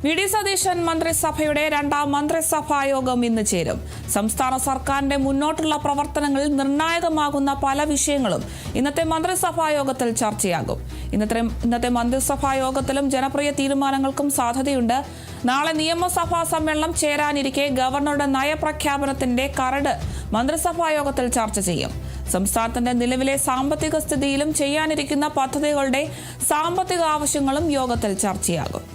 VD. Satheesan മന്ത്രിസഭയുടെ രണ്ടാം മന്ത്രിസഭാ യോഗം ഇന്ന് ചേരും. സംസ്ഥാന സർക്കാരിന്റെ മുന്നോട്ടുള്ള പ്രവർത്തനങ്ങളിൽ നിർണായകമാകുന്ന പല വിഷയങ്ങളും ഇന്നത്തെ മന്ത്രിസഭാ യോഗത്തിൽ ചർച്ചയാകും. ഇന്നത്തെ മന്ത്രിസഭാ യോഗത്തിലും ജനപ്രിയ തീരുമാനങ്ങൾക്കും സാധ്യതയുണ്ട്. നാളെ നിയമസഭാ സമ്മേളനം ചേരാനിരിക്കെ ഗവർണറുടെ നയപ്രഖ്യാപനത്തിന്റെ കരട് മന്ത്രിസഭാ യോഗത്തിൽ ചർച്ച ചെയ്യും. സംസ്ഥാനത്തിന്റെ നിലവിലെ സാമ്പത്തിക സ്ഥിതിയിലും ചെയ്യാനിരിക്കുന്ന പദ്ധതികളുടെ സാമ്പത്തിക ആവശ്യങ്ങളും യോഗത്തിൽ ചർച്ചയാകും.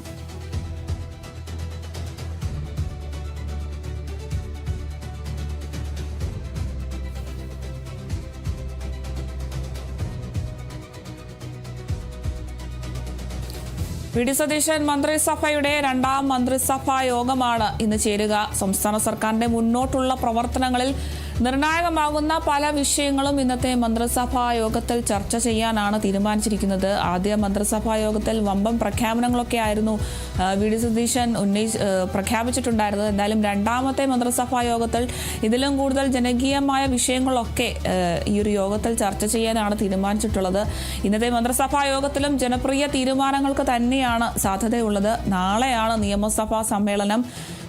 വി.ഡി. സതീശൻ മന്ത്രിസഭയുടെ രണ്ടാം മന്ത്രിസഭാ യോഗമാണ് ഇന്ന് ചേരുക. സംസ്ഥാന സർക്കാരിന്റെ മുന്നോട്ടുള്ള പ്രവർത്തനങ്ങളിൽ നിർണായകമാകുന്ന പല വിഷയങ്ങളും ഇന്നത്തെ മന്ത്രിസഭാ യോഗത്തിൽ ചർച്ച ചെയ്യാനാണ് തീരുമാനിച്ചിരിക്കുന്നത്. ആദ്യ മന്ത്രിസഭാ യോഗത്തിൽ വമ്പൻ പ്രഖ്യാപനങ്ങളൊക്കെ ആയിരുന്നു വി.ഡി. സതീശൻ പ്രഖ്യാപിച്ചിട്ടുണ്ടായിരുന്നത്. എന്തായാലും രണ്ടാമത്തെ മന്ത്രിസഭാ യോഗത്തിൽ ഇതിലും കൂടുതൽ ജനകീയമായ വിഷയങ്ങളൊക്കെ ഈ ഒരു യോഗത്തിൽ ചർച്ച ചെയ്യാനാണ് തീരുമാനിച്ചിട്ടുള്ളത്. ഇന്നത്തെ മന്ത്രിസഭാ യോഗത്തിലും ജനപ്രിയ തീരുമാനങ്ങൾക്ക് തന്നെയാണ് സാധ്യതയുള്ളത്. നാളെയാണ് നിയമസഭാ സമ്മേളനം.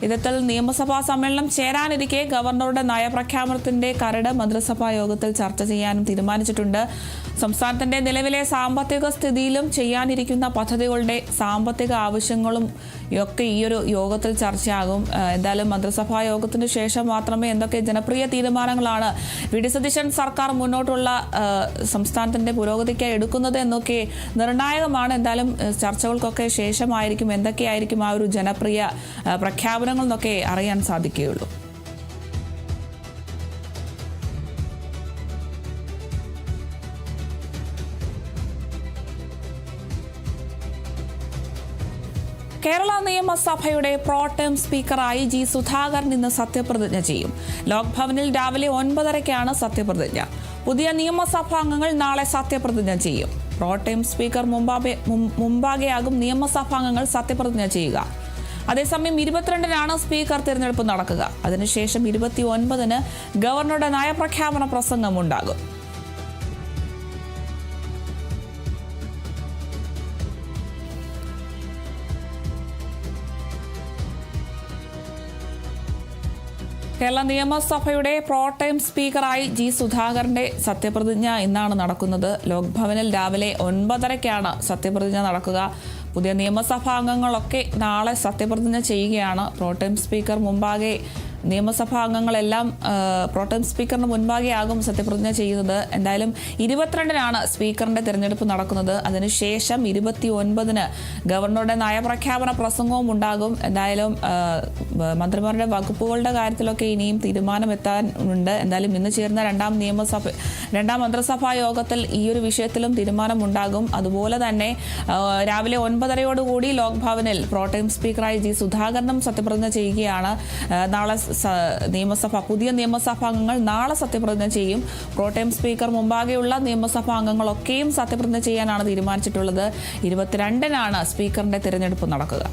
ഇത്തരത്തിൽ നിയമസഭാ സമ്മേളനം ചേരാനിരിക്കെ ഗവർണറുടെ നയപ്രഖ്യാപനത്തിന്റെ കരട് മന്ത്രിസഭാ യോഗത്തിൽ ചർച്ച ചെയ്യാനും തീരുമാനിച്ചിട്ടുണ്ട്. സംസ്ഥാനത്തിന്റെ നിലവിലെ സാമ്പത്തിക സ്ഥിതിയിലും ചെയ്യാനിരിക്കുന്ന പദ്ധതികളുടെ സാമ്പത്തിക ആവശ്യങ്ങളും ഒക്കെ ഈ ഒരു യോഗത്തിൽ ചർച്ചയാകും. എന്തായാലും മന്ത്രിസഭാ യോഗത്തിന് ശേഷം മാത്രമേ എന്തൊക്കെ ജനപ്രിയ തീരുമാനങ്ങളാണ് വി.ഡി. സതീശൻ സർക്കാർ മുന്നോട്ടുള്ള സംസ്ഥാനത്തിന്റെ പുരോഗതിക്കായി എടുക്കുന്നത് എന്നൊക്കെ നിർണായകമാണ്. എന്തായാലും ചർച്ചകൾക്കൊക്കെ ശേഷമായിരിക്കും എന്തൊക്കെയായിരിക്കും ആ ഒരു ജനപ്രിയ പ്രഖ്യാപനങ്ങൾ എന്നൊക്കെ അറിയാൻ സാധിക്കുകയുള്ളൂ. കേരള നിയമസഭയുടെ പ്രോടേം സ്പീക്കറായി ജി സുധാകരൻ ഇന്ന് സത്യപ്രതിജ്ഞ ചെയ്യും. ലോക്ഭവനിൽ രാവിലെ 9:30-ക്കാണ് സത്യപ്രതിജ്ഞ. പുതിയ നിയമസഭാംഗങ്ങൾ നാളെ സത്യപ്രതിജ്ഞ ചെയ്യും. പ്രോടേം സ്പീക്കർ മുമ്പാകെയാകും നിയമസഭാംഗങ്ങൾ സത്യപ്രതിജ്ഞ ചെയ്യുക. അതേസമയം 22-നാണ് സ്പീക്കർ തിരഞ്ഞെടുപ്പ് നടക്കുക. അതിനുശേഷം 29-ന് ഗവർണറുടെ നയപ്രഖ്യാപന പ്രസംഗം ഉണ്ടാകും. കേരള നിയമസഭയുടെ പ്രോടേം സ്പീക്കറായി ജി സുധാകരന്റെ സത്യപ്രതിജ്ഞ ഇന്നാണ് നടക്കുന്നത്. ലോക്ഭവനിൽ രാവിലെ 9:30-ക്കാണ് സത്യപ്രതിജ്ഞ നടക്കുക. പുതിയ നിയമസഭാംഗങ്ങളൊക്കെ നാളെ സത്യപ്രതിജ്ഞ ചെയ്യുകയാണ്. പ്രോടേം സ്പീക്കർ മുമ്പാകെ നിയമസഭാ അംഗങ്ങളെല്ലാം പ്രോടേം സ്പീക്കറിന് മുൻപാകെയാകും സത്യപ്രതിജ്ഞ ചെയ്യുന്നത്. എന്തായാലും 22-നാണ് സ്പീക്കറിന്റെ തിരഞ്ഞെടുപ്പ് നടക്കുന്നത്. അതിനുശേഷം 29-ന് ഗവർണറുടെ നയപ്രഖ്യാപന പ്രസംഗവും ഉണ്ടാകും. എന്തായാലും മന്ത്രിമാരുടെ വകുപ്പുകളുടെ കാര്യത്തിലൊക്കെ ഇനിയും തീരുമാനമെത്താനുണ്ട്. എന്തായാലും ഇന്ന് ചേർന്ന രണ്ടാം മന്ത്രിസഭാ യോഗത്തിൽ ഈ ഒരു വിഷയത്തിലും തീരുമാനമുണ്ടാകും. അതുപോലെ തന്നെ രാവിലെ 9:30-ഓടുകൂടി ലോക്ഭവനിൽ പ്രോടേം സ്പീക്കറായി ജി സുധാകരനും സത്യപ്രതിജ്ഞ ചെയ്യുകയാണ്. നാളെ പുതിയ നിയമസഭാംഗങ്ങൾ നാളെ സത്യപ്രതിജ്ഞ ചെയ്യും. പ്രോടേം സ്പീക്കർ മുമ്പാകെയുള്ള നിയമസഭാ അംഗങ്ങളൊക്കെയും സത്യപ്രതിജ്ഞ ചെയ്യാനാണ് തീരുമാനിച്ചിട്ടുള്ളത്. 22-നാണ് സ്പീക്കറിന്റെ തിരഞ്ഞെടുപ്പ് നടക്കുക.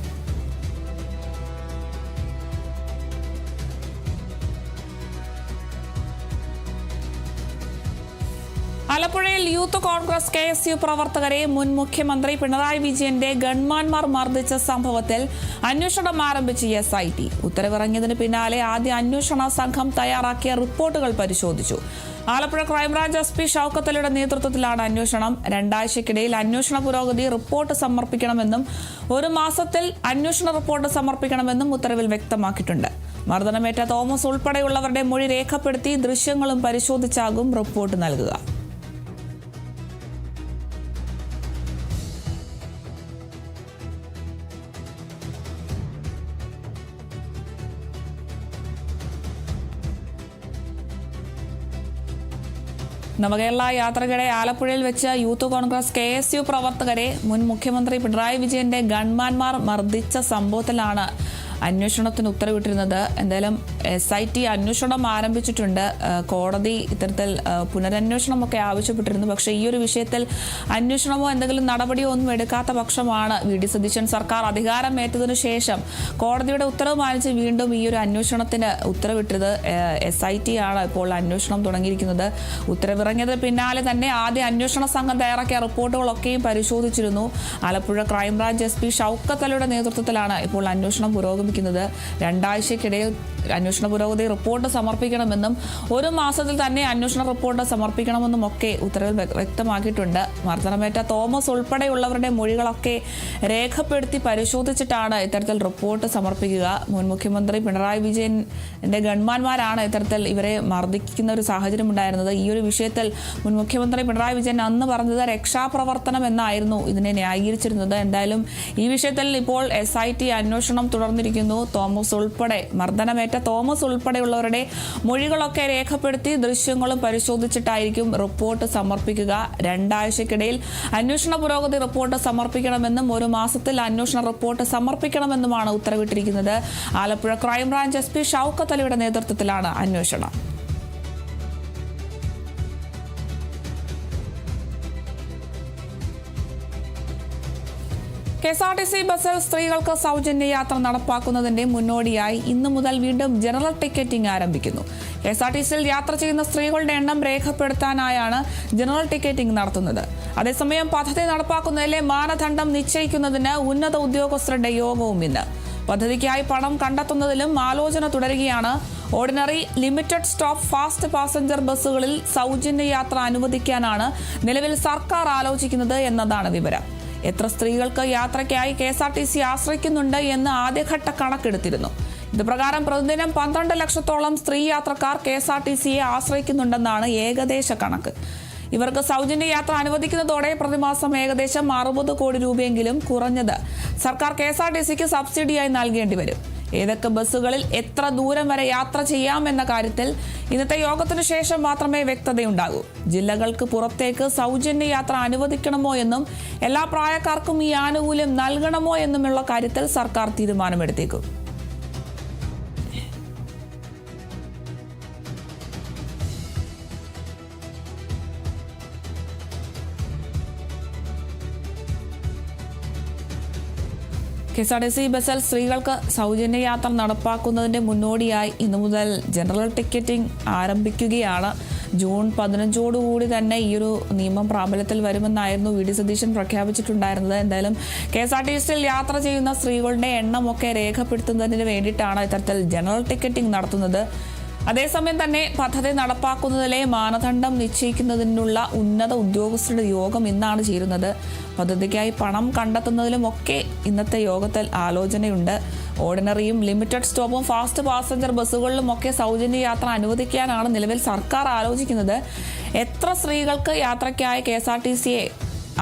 ആലപ്പുഴയിൽ യൂത്ത് കോൺഗ്രസ് KSU പ്രവർത്തകരെ മുൻ മുഖ്യമന്ത്രി പിണറായി വിജയന്റെ ഗൺമാൻമാർ മർദ്ദിച്ച സംഭവത്തിൽ അന്വേഷണം ആരംഭിച്ച SIT. ഉത്തരവിറങ്ങിയതിന് പിന്നാലെ ആദ്യ അന്വേഷണ സംഘം തയ്യാറാക്കിയ റിപ്പോർട്ടുകൾ പരിശോധിച്ചു. ആലപ്പുഴ ക്രൈംബ്രാഞ്ച് SP ഷൗക്കത്ത് അലിയുടെ നേതൃത്വത്തിലാണ് അന്വേഷണം. 2 ആഴ്ചക്കിടയിൽ അന്വേഷണ പുരോഗതി റിപ്പോർട്ട് സമർപ്പിക്കണമെന്നും 1 മാസത്തിൽ അന്വേഷണ റിപ്പോർട്ട് സമർപ്പിക്കണമെന്നും ഉത്തരവിൽ വ്യക്തമാക്കിയിട്ടുണ്ട്. മർദ്ദനമേറ്റ തോമസ് ഉൾപ്പെടെയുള്ളവരുടെ മൊഴി രേഖപ്പെടുത്തി ദൃശ്യങ്ങളും പരിശോധിച്ചാകും റിപ്പോർട്ട് നൽകുക. നവകേരള യാത്രക്കിടെ ആലപ്പുഴയിൽ വെച്ച് യൂത്ത് കോൺഗ്രസ് KSU പ്രവർത്തകരെ മുൻ മുഖ്യമന്ത്രി പിണറായി വിജയന്റെ ഗൺമാൻമാർ മർദ്ദിച്ച സംഭവത്തിലാണ് അന്വേഷണത്തിന് ഉത്തരവിട്ടിരുന്നത്. എന്തായാലും SIT അന്വേഷണം ആരംഭിച്ചിട്ടുണ്ട്. കോടതി ഇത്തരത്തിൽ പുനരന്വേഷണമൊക്കെ ആവശ്യപ്പെട്ടിരുന്നു. പക്ഷേ ഈ ഒരു വിഷയത്തിൽ അന്വേഷണമോ എന്തെങ്കിലും നടപടിയോ ഒന്നും എടുക്കാത്ത പക്ഷമാണ് VD സതീശൻ സർക്കാർ അധികാരമേറ്റതിനു ശേഷം കോടതിയുടെ ഉത്തരവ് മാനിച്ച് വീണ്ടും ഈ ഒരു അന്വേഷണത്തിന് ഉത്തരവിട്ടത്. SIT ആണ് ഇപ്പോൾ അന്വേഷണം തുടങ്ങിയിരിക്കുന്നത്. ഉത്തരവിറങ്ങിയതിന് പിന്നാലെ തന്നെ ആദ്യ അന്വേഷണ സംഘം തയ്യാറാക്കിയ റിപ്പോർട്ടുകളൊക്കെയും പരിശോധിച്ചിരുന്നു. ആലപ്പുഴ ക്രൈംബ്രാഞ്ച് SP ഷൗക്കത്ത് അലിയുടെ നേതൃത്വത്തിലാണ് ഇപ്പോൾ അന്വേഷണം പുരോഗമിക്കുന്നത്. 2 ആഴ്ചയ്ക്കിടയിൽ അന്വേഷണ പുരോഗതി റിപ്പോർട്ട് സമർപ്പിക്കണമെന്നും 1 മാസത്തിൽ തന്നെ അന്വേഷണ റിപ്പോർട്ട് സമർപ്പിക്കണമെന്നും ഒക്കെ ഉത്തരവിൽ വ്യക്തമാക്കിയിട്ടുണ്ട്. മർദ്ദനമേറ്റ തോമസ് ഉൾപ്പെടെയുള്ളവരുടെ മൊഴികളൊക്കെ രേഖപ്പെടുത്തി പരിശോധിച്ചിട്ടാണ് ഇത്തരത്തിൽ റിപ്പോർട്ട് സമർപ്പിക്കുക. മുൻ മുഖ്യമന്ത്രി പിണറായി വിജയന്റെ ഗൺമാന്മാരാണ് ഇത്തരത്തിൽ ഇവരെ മർദ്ദിക്കുന്ന ഒരു സാഹചര്യം ഉണ്ടായിരുന്നത്. ഈ ഒരു വിഷയത്തിൽ മുൻ മുഖ്യമന്ത്രി പിണറായി വിജയൻ അന്ന് പറഞ്ഞത് രക്ഷാപ്രവർത്തനം എന്നായിരുന്നു ഇതിനെ ന്യായീകരിച്ചിരുന്നത്. എന്തായാലും ഈ വിഷയത്തിൽ ഇപ്പോൾ SIT അന്വേഷണം തുടർന്നിരിക്കുന്നു. മർദ്ദനമേറ്റ തോമസ് ഉൾപ്പെടെയുള്ളവരുടെ മൊഴികളൊക്കെ രേഖപ്പെടുത്തി ദൃശ്യങ്ങളും പരിശോധിച്ചിട്ടായിരിക്കും റിപ്പോർട്ട് സമർപ്പിക്കുക. 2 ആഴ്ചയ്ക്കിടയിൽ അന്വേഷണ പുരോഗതി റിപ്പോർട്ട് സമർപ്പിക്കണമെന്നും 1 മാസത്തിൽ അന്വേഷണ റിപ്പോർട്ട് സമർപ്പിക്കണമെന്നുമാണ് ഉത്തരവിട്ടിരിക്കുന്നത്. ആലപ്പുഴ ക്രൈംബ്രാഞ്ച് SP ഷൗക്കത്ത് അലിയുടെ നേതൃത്വത്തിലാണ് അന്വേഷണം. KSRTC ബസ്സിൽ സ്ത്രീകൾക്ക് സൗജന്യ യാത്ര നടപ്പാക്കുന്നതിന്റെ മുന്നോടിയായി ഇന്നു മുതൽ വീണ്ടും ജനറൽ ടിക്കറ്റിംഗ് ആരംഭിക്കുന്നു. KSRTCയിൽ യാത്ര ചെയ്യുന്ന സ്ത്രീകളുടെ എണ്ണം രേഖപ്പെടുത്താനായാണ് ജനറൽ ടിക്കറ്റിംഗ് നടത്തുന്നത്. അതേസമയം പദ്ധതി നടപ്പാക്കുന്നതിലെ മാനദണ്ഡം നിശ്ചയിക്കുന്നതിന് ഉന്നത ഉദ്യോഗസ്ഥരുടെ യോഗവും ഇന്ന്. പദ്ധതിക്കായി പണം കണ്ടെത്തുന്നതിലും ആലോചന തുടരുകയാണ്. Ordinary, limited stop, fast passenger ബസ്സുകളിൽ സൗജന്യ യാത്ര അനുവദിക്കാനാണ് നിലവിൽ സർക്കാർ ആലോചിക്കുന്നത് എന്നതാണ് വിവരം. എത്ര സ്ത്രീകൾക്ക് യാത്രയ്ക്കായി KSRTC ആശ്രയിക്കുന്നുണ്ട് എന്ന് ആദ്യഘട്ട കണക്കെടുത്തിരുന്നു. ഇത് പ്രകാരം പ്രതിദിനം 12 ലക്ഷത്തോളം സ്ത്രീ യാത്രക്കാർ KSRTCയെ ആശ്രയിക്കുന്നുണ്ടെന്നാണ് ഏകദേശ കണക്ക്. ഇവർക്ക് സൗജന്യ യാത്ര അനുവദിക്കുന്നതോടെ പ്രതിമാസം ഏകദേശം 60 കോടി രൂപയെങ്കിലും കുറഞ്ഞത് സർക്കാർ KSRTCക്ക് സബ്സിഡിയായി നൽകേണ്ടി വരും. ഏതൊക്കെ ബസ്സുകളിൽ എത്ര ദൂരം വരെ യാത്ര ചെയ്യാമെന്ന കാര്യത്തിൽ ഇന്നത്തെ യോഗത്തിനു ശേഷം മാത്രമേ വ്യക്തതയുണ്ടാകൂ. ജില്ലകൾക്ക് പുറത്തേക്ക് സൗജന്യ യാത്ര അനുവദിക്കണമോ എന്നും എല്ലാ പ്രായക്കാർക്കും ഈ ആനുകൂല്യം നൽകണമോ എന്നുമുള്ള കാര്യത്തിൽ സർക്കാർ തീരുമാനമെടുത്തേക്കും. KSRTC ബസ്സിൽ സ്ത്രീകൾക്ക് സൗജന്യ യാത്ര നടപ്പാക്കുന്നതിന്റെ മുന്നോടിയായി ഇന്നു മുതൽ ജനറൽ ടിക്കറ്റിംഗ് ആരംഭിക്കുകയാണ്. ജൂൺ 15 തന്നെ ഈ ഒരു നിയമം പ്രാബല്യത്തിൽ വരുമെന്നായിരുന്നു VD സതീശൻ പ്രഖ്യാപിച്ചിട്ടുണ്ടായിരുന്നത്. എന്തായാലും KSRTCയിൽ യാത്ര ചെയ്യുന്ന സ്ത്രീകളുടെ എണ്ണമൊക്കെ രേഖപ്പെടുത്തുന്നതിന് വേണ്ടിയിട്ടാണ് ഇത്തരത്തിൽ ജനറൽ ടിക്കറ്റിംഗ് നടത്തുന്നത്. അതേസമയം തന്നെ പദ്ധതി നടപ്പാക്കുന്നതിലെ മാനദണ്ഡം നിശ്ചയിക്കുന്നതിനുള്ള ഉന്നത ഉദ്യോഗസ്ഥരുടെ യോഗം ഇന്നാണ് ചേരുന്നത്. പദ്ധതിക്കായി പണം കണ്ടെത്തുന്നതിലുമൊക്കെ ഇന്നത്തെ യോഗത്തിൽ ആലോചനയുണ്ട്. ഓർഡിനറിയും ലിമിറ്റഡ് സ്റ്റോപ്പും ഫാസ്റ്റ് പാസഞ്ചർ ബസ്സുകളിലുമൊക്കെ സൗജന്യ യാത്ര അനുവദിക്കാനാണ് നിലവിൽ സർക്കാർ ആലോചിക്കുന്നത്. എത്ര സ്ത്രീകൾക്ക് യാത്രയ്ക്കായി KSRTCയെ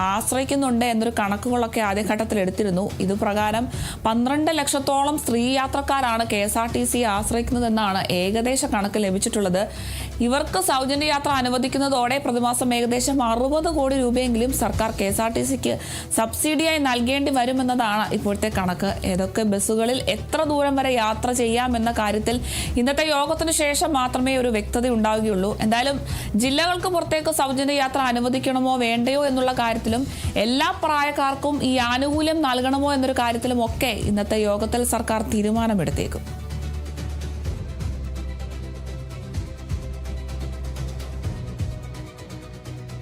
ആശ്രയിക്കുന്നുണ്ട് എന്നൊരു കണക്കുകളൊക്കെ ആദ്യഘട്ടത്തിൽ എടുത്തിരുന്നു. ഇതുപ്രകാരം 12 ലക്ഷത്തോളം സ്ത്രീ യാത്രക്കാരാണ് KSRTCയെ ആശ്രയിക്കുന്നതെന്നാണ് ഏകദേശ കണക്ക് ലഭിച്ചിട്ടുള്ളത്. ഇവർക്ക് സൗജന്യ യാത്ര അനുവദിക്കുന്നതോടെ പ്രതിമാസം ഏകദേശം 60 കോടി രൂപയെങ്കിലും സർക്കാർ KSRTCക്ക് സബ്സിഡിയായി നൽകേണ്ടി വരുമെന്നതാണ് ഇപ്പോഴത്തെ കണക്ക്. ഏതൊക്കെ ബസ്സുകളിൽ എത്ര ദൂരം വരെ യാത്ര ചെയ്യാമെന്ന കാര്യത്തിൽ ഇന്നത്തെ യോഗത്തിനു ശേഷം മാത്രമേ ഒരു വ്യക്തത ഉണ്ടാവുകയുള്ളൂ. എന്തായാലും ജില്ലകൾക്ക് പുറത്തേക്ക് സൗജന്യ യാത്ര അനുവദിക്കണമോ വേണ്ടയോ എന്നുള്ള കാര്യത്തിലും എല്ലാ പ്രായക്കാർക്കും ഈ ആനുകൂല്യം നൽകണമോ എന്നൊരു കാര്യത്തിലും ഒക്കെ ഇന്നത്തെ യോഗത്തിൽ സർക്കാർ തീരുമാനമെടുത്തേക്കും.